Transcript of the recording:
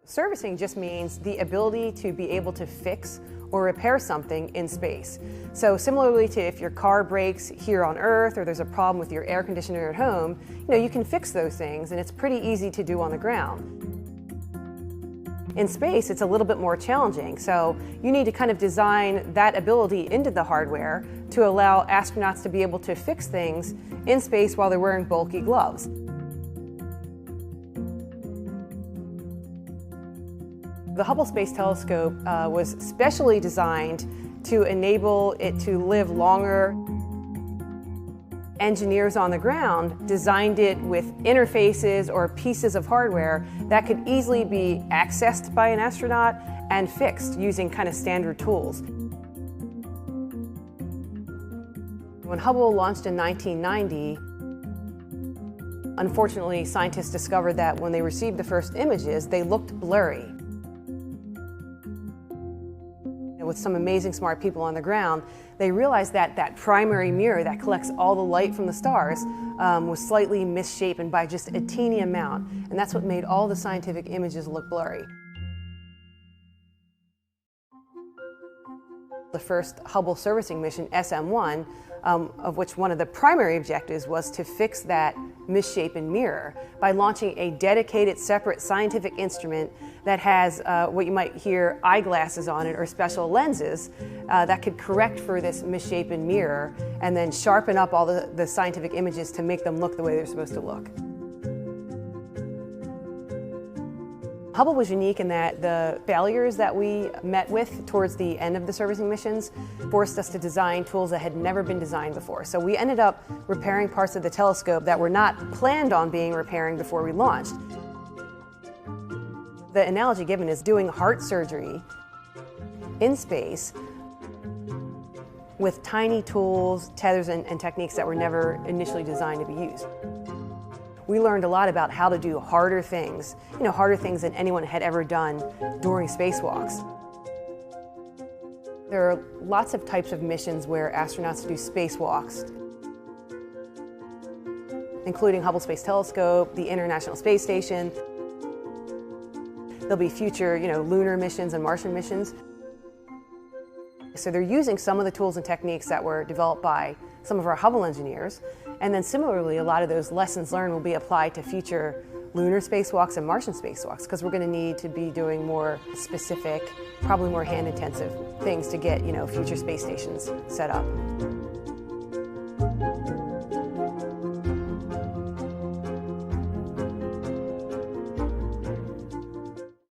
Servicing just means the ability to be able to fix or repair something in space. So similarly to if your car breaks here on Earth or there's a problem with your air conditioner at home, you can fix those things and it's pretty easy to do on the ground. In space, it's a little bit more challenging, so you need to kind of design that ability into the hardware to allow astronauts to be able to fix things in space while they're wearing bulky gloves. The Hubble Space Telescope was specially designed to enable it to live longer. Engineers on the ground designed it with interfaces or pieces of hardware that could easily be accessed by an astronaut and fixed using kind of standard tools. When Hubble launched in 1990, unfortunately, scientists discovered that when they received the first images, they looked blurry. With some amazing smart people on the ground, they realized that that primary mirror that collects all the light from the stars was slightly misshapen by just a teeny amount, and that's what made all the scientific images look blurry. The first Hubble servicing mission, SM-1, of which one of the primary objectives was to fix that misshapen mirror by launching a dedicated, separate scientific instrument that has what you might hear eyeglasses on it or special lenses that could correct for this misshapen mirror and then sharpen up all the scientific images to make them look the way they're supposed to look. Hubble was unique in that the failures that we met with towards the end of the servicing missions forced us to design tools that had never been designed before. So we ended up repairing parts of the telescope that were not planned on being repairing before we launched. The analogy given is doing heart surgery in space with tiny tools, tethers, and techniques that were never initially designed to be used. We learned a lot about how to do harder things, harder things than anyone had ever done during spacewalks. There are lots of types of missions where astronauts do spacewalks, including Hubble Space Telescope, the International Space Station. There'll be future, lunar missions and Martian missions. So they're using some of the tools and techniques that were developed by some of our Hubble engineers. And then similarly, a lot of those lessons learned will be applied to future lunar spacewalks and Martian spacewalks, because we're going to need to be doing more specific, probably more hand-intensive things to get, future space stations set up.